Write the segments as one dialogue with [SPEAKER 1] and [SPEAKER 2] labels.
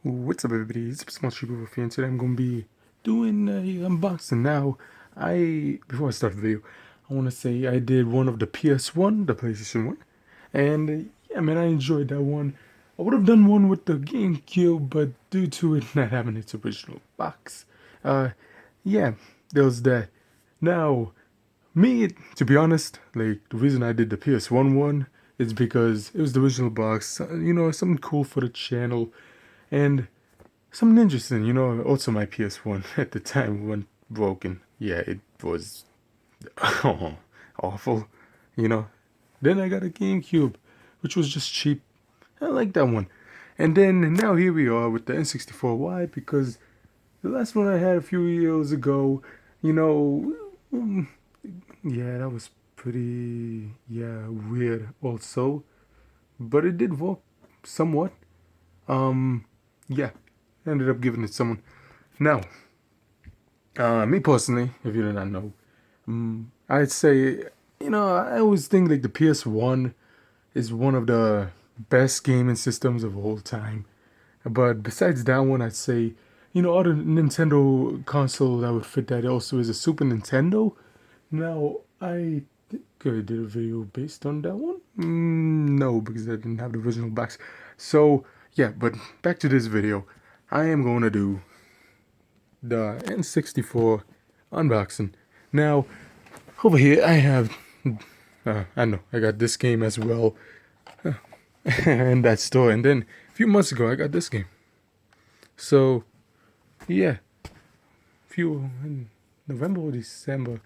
[SPEAKER 1] What's up, everybody? It's Supersmallchibiwolf here, and today I'm going to be doing an unboxing. Now, before I start the video, I want to say I did one of the PS1, the PlayStation 1, and yeah, man, I enjoyed that one. I would have done one with the GameCube, but due to it not having its original box, yeah, there was that. Now, to be honest, like, the reason I did the PS1 one is because it was the original box, something cool for the channel. And something interesting, also my PS1 at the time went broken. Yeah, it was awful, you know. Then I got a GameCube, which was just cheap. I like that one. And then now here we are with the N64. Why? Because the last one I had a few years ago, you know, yeah, that was pretty, weird also. But it did work somewhat. Yeah, ended up giving it to someone. Now, me personally, if you do not know, I'd say, I always think like the PS1 is one of the best gaming systems of all time. But besides that one, I'd say, other Nintendo console that would fit that also is a Super Nintendo. Now, I think I did a video based on that one. No, because I didn't have the original box. So, yeah, but back to this video. I am going to do the N64 unboxing. Now, over here I have, I know, I got this game as well in that store. And then a few months ago I got this game. So, yeah, in November or December.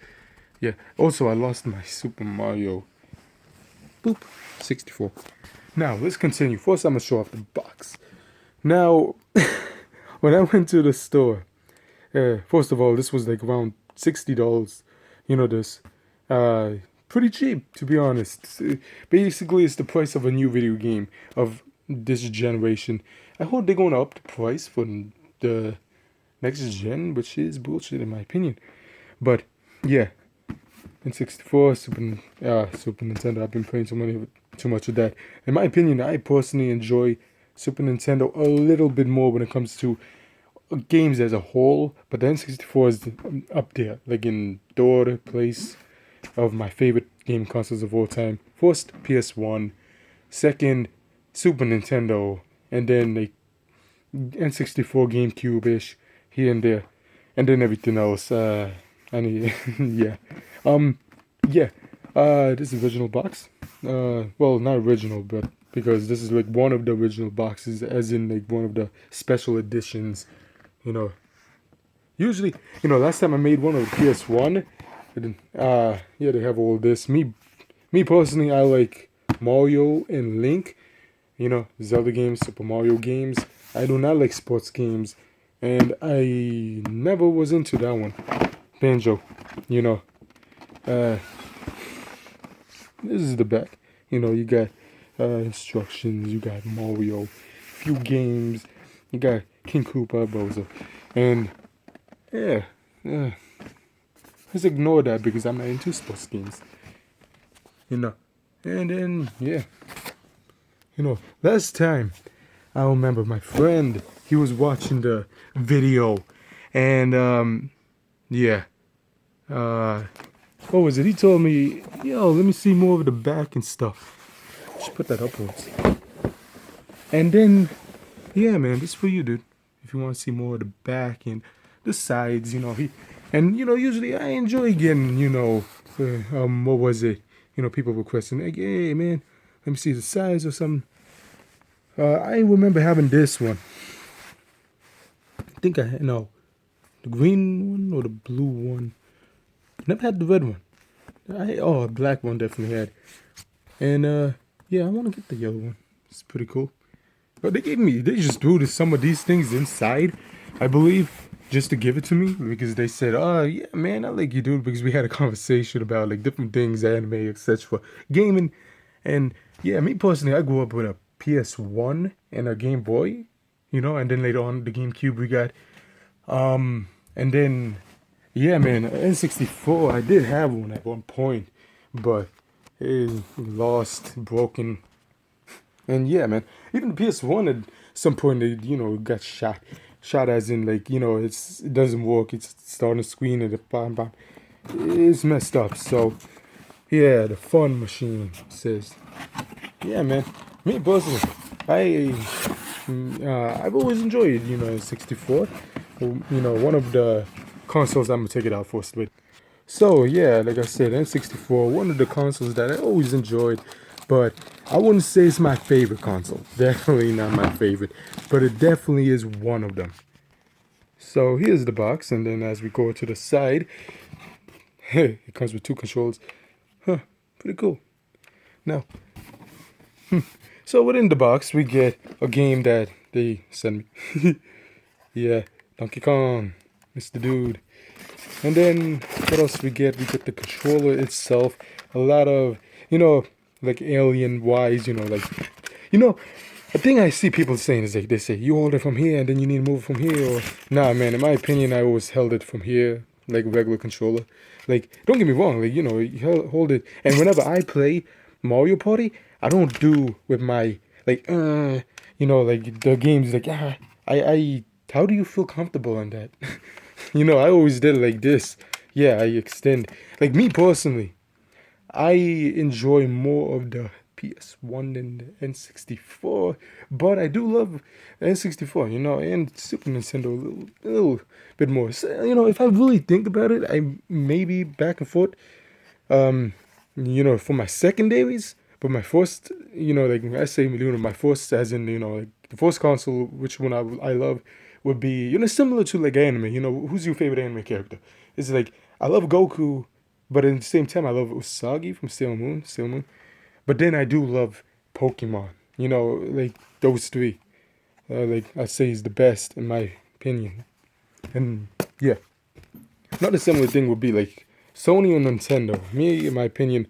[SPEAKER 1] Yeah, also I lost my Super Mario 64. Now, let's continue. First, I'm going to show off the box. Now, when I went to the store, first of all, this was like around $60. You know this. Pretty cheap, to be honest. Basically, it's the price of a new video game of this generation. I hope they're going to up the price for the next gen, which is bullshit in my opinion. But, yeah. N64, Super Nintendo. I've been playing too much of that. In my opinion, I personally enjoy Super Nintendo a little bit more when it comes to games as a whole, but the N64 is up there, like in third place of my favorite game consoles of all time. First, PS1, second, Super Nintendo, and then like N64, GameCube-ish here and there, and then everything else. Yeah. This is original box. Well, not original, but because this is like one of the original boxes, as in like one of the special editions, Usually, last time I made one of the PS1, they have all this. Me personally, I like Mario and Link, Zelda games, Super Mario games. I do not like sports games, and I never was into that one. Banjo, this is the back. You got instructions, you got Mario, few games, you got King Koopa, Bowser, and yeah, let's ignore that because I'm not into sports games, and then last time I remember my friend, he was watching the video, and what was it? He told me, yo, let me see more of the back and stuff. Just put that upwards. And then, yeah, man, this is for you, dude. If you want to see more of the back and the sides, usually I enjoy getting, what was it? People requesting, like, hey, man, let me see the sides or something. I remember having this one. I think the green one or the blue one. Never had the red one. The black one definitely had. And, I want to get the yellow one. It's pretty cool. But they just threw some of these things inside, I believe, just to give it to me. Because they said, yeah, man, I like you, dude. Because we had a conversation about, like, different things, anime, etc. Gaming. And, yeah, me personally, I grew up with a PS1 and a Game Boy. And then later on, the GameCube we got. And then... yeah, man, N64, I did have one at one point, but it lost, broken, And yeah, man, even the PS1 at some point they got shot as in like it doesn't work. It's on the screen and the bam bam. It's messed up. So yeah, the fun machine says, yeah, man. Me personally, I I've always enjoyed the 64. One of the consoles I'm gonna take it out first with. So yeah, like I said, N64, one of the consoles that I always enjoyed, but I wouldn't say it's my favorite console. Definitely not my favorite, but it definitely is one of them. So here's the box, and then as we go to the side, it comes with two controls. Huh, pretty cool. Now, so within the box, we get a game that they sent me. Yeah, Donkey Kong, Mr. Dude. And then what else we get? We get the controller itself. A lot of, like alien wise, a thing I see people saying is like they say you hold it from here and then you need to move it from here. Or nah, man. In my opinion, I always held it from here like a regular controller. Like don't get me wrong, like you hold it. And whenever I play Mario Party, I don't do with my like like the games like I how do you feel comfortable on that? I always did it like this. Yeah, I extend. Like me personally, I enjoy more of the PS1 than the N64, but I do love N64, and Super Nintendo a little bit more. So, if I really think about it, I maybe back and forth. Um, for my secondaries, but my first, like I say, my first, as in, like the first console, which one I love, would be, similar to like anime. Who's your favorite anime character? It's like I love Goku, but at the same time, I love Usagi from Sailor Moon, Sailor Moon. But then I do love Pokemon. Like those three. Like I say, is the best in my opinion. And yeah, not a similar thing would be like Sony and Nintendo. Me, in my opinion,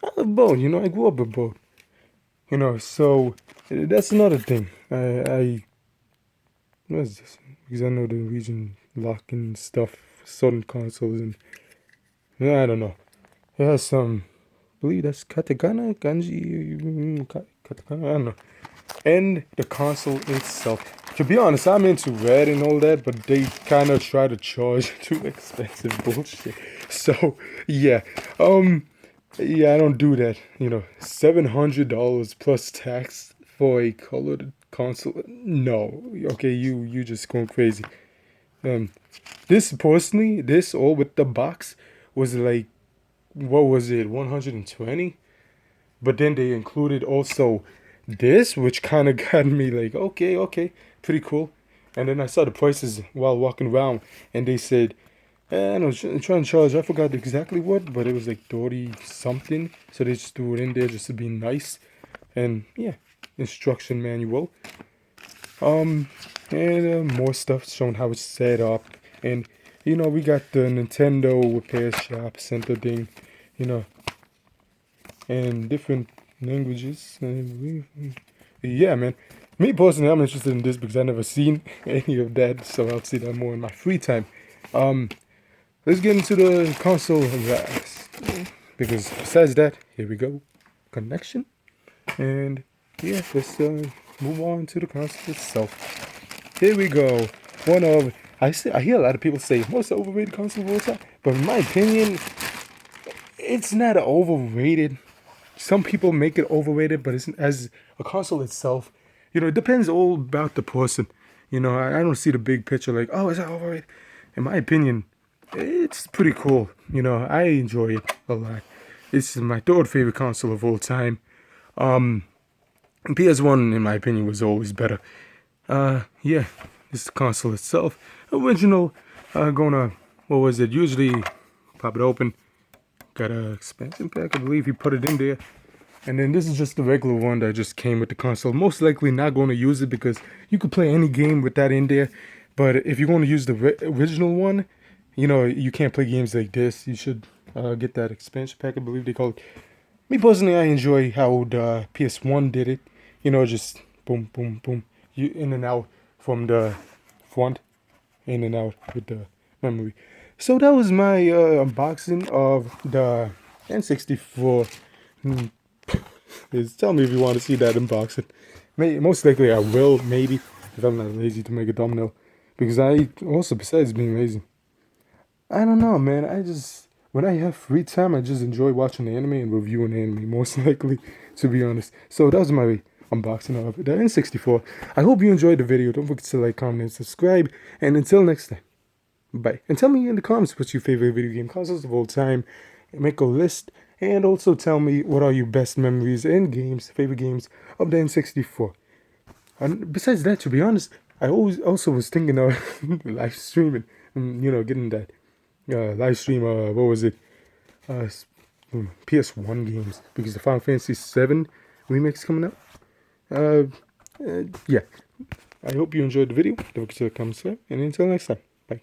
[SPEAKER 1] I love both. I grew up with both. So that's another thing. I what is this? Because I know the region locking stuff for certain consoles and I don't know. It has some. I believe that's katakana, kanji, katakana. I don't know. And the console itself. To be honest, I'm into red and all that, but they kind of try to charge too expensive bullshit. So yeah, yeah, I don't do that. $700 plus tax for a colored console. No, okay, you just going crazy. Um, this personally, this all with the box was like, what was it, 120? But then they included also this, which kind of got me like, okay, pretty cool. And then I saw the prices while walking around, and they said, and I was trying to charge. I forgot exactly what, but it was like 30 something. So they just threw it in there just to be nice. And yeah, instruction manual. And more stuff showing how it's set up. And we got the Nintendo repair shop center thing, you know, and different languages. Yeah, man. Me personally, I'm interested in this because I never seen any of that, so I'll see that more in my free time. Um, let's get into the console racks. Because besides that, here we go. Connection. And yeah, let's move on to the console itself. Here we go. I hear a lot of people say most overrated console of all time, but in my opinion, it's not overrated. Some people make it overrated, but it's as a console itself, it depends all about the person. I don't see the big picture like, oh, is that overrated? In my opinion, it's pretty cool. I enjoy it a lot. This is my third favorite console of all time. PS1, in my opinion, was always better. Yeah, this console itself, original. What was it? Usually, pop it open. Got a expansion pack, I believe he put it in there. And then this is just the regular one that just came with the console. Most likely not going to use it because you could play any game with that in there. But if you're going to use the original one, you can't play games like this. You should get that expansion pack, I believe they call it. Me personally, I enjoy how the PS1 did it. Just boom, boom, boom. You in and out from the front, in and out with the memory. So that was my unboxing of the N64. is tell me if you want to see that unboxing. Most likely I will, maybe, if I'm not lazy to make a thumbnail. Because I also, besides being lazy, I don't know, man. When I have free time, I just enjoy watching the anime and reviewing anime, most likely, to be honest. So that was my unboxing of the N64. I hope you enjoyed the video. Don't forget to like, comment, and subscribe. And until next time, bye. And tell me in the comments what's your favorite video game consoles of all time. Make a list. And also tell me what are your best memories and favorite games of the N64. And besides that, to be honest, I always also was thinking of live streaming, getting that live stream. What was it? PS1 games, because the Final Fantasy VII remix coming out. Yeah. I hope you enjoyed the video. Don't forget to comment, subscribe, and until next time, bye.